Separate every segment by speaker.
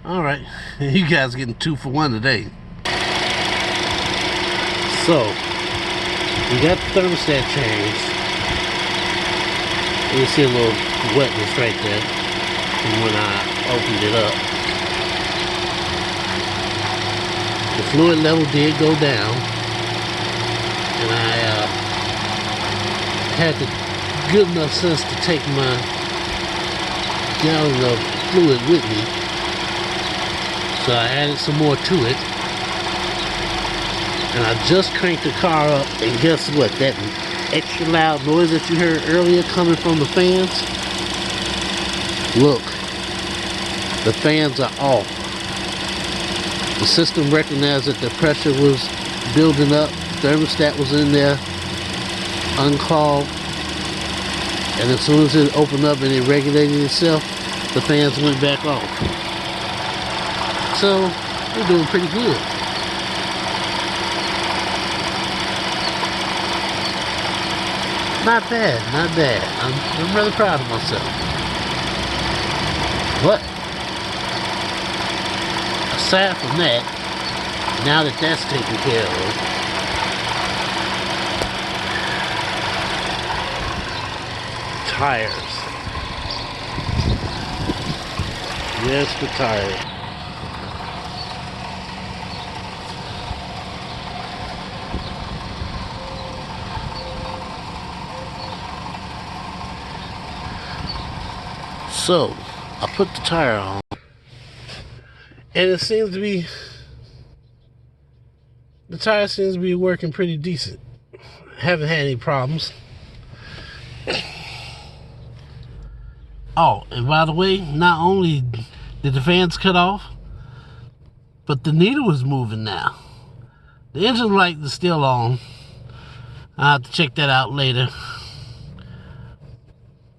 Speaker 1: Alright, you guys getting 2 for 1 today. So, we got the thermostat changed. You see a little wetness right there from when I opened it up. The fluid level did go down, and I had the good enough sense to take my gallon of fluid with me. So I added some more to it, and I just cranked the car up, and guess what? That extra loud noise that you heard earlier coming from the fans, look, the fans are off. The system recognized that the pressure was building up, thermostat was in there, unclogged, and as soon as it opened up and it regulated itself, the fans went back off. So, we're doing pretty good. Not bad, not bad. I'm really proud of myself. But, aside from that, now that that's taken care of, tires. Yes, the tires. So, I put the tire on, and it seems to be, the tire seems to be working pretty decent. Haven't had any problems. Oh, and by the way, not only did the fans cut off, but the needle is moving now. The engine light is still on. I'll have to check that out later.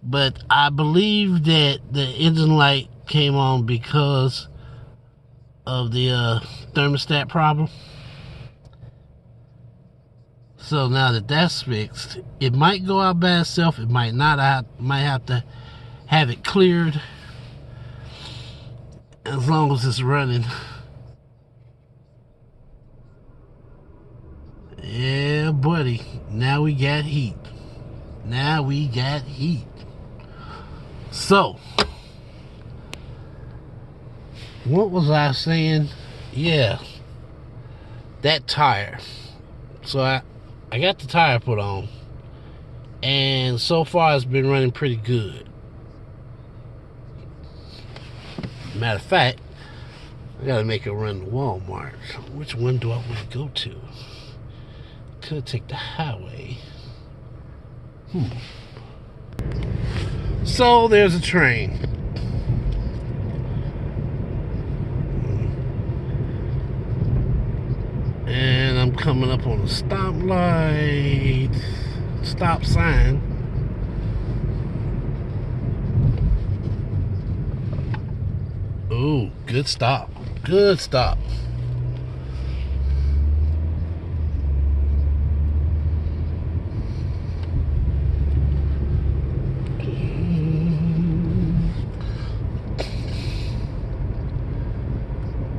Speaker 1: But I believe that the engine light came on because of the thermostat problem. So now that that's fixed, it might go out by itself, it might not. I might have to have it cleared as long as it's running. Yeah, buddy. Now we got heat. Now we got heat. So, what was I saying? Yeah, that tire. So I got the tire put on, and so far it's been running pretty good. Matter of fact, I gotta make a run to Walmart. Which one do I want to go to? Could take the highway. So there's a train. And I'm coming up on a stoplight, stop sign. Ooh, good stop. Good stop.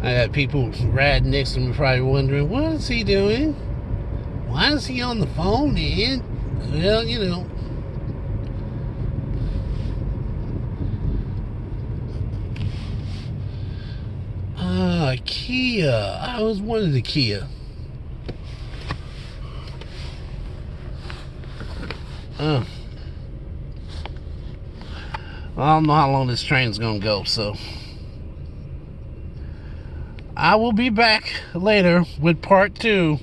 Speaker 1: I got people riding next to me probably wondering, what is he doing? Why is he on the phone? And, well, you know. Kia. I was wanting the Kia. I don't know how long this train's gonna go, so I will be back later with part 2.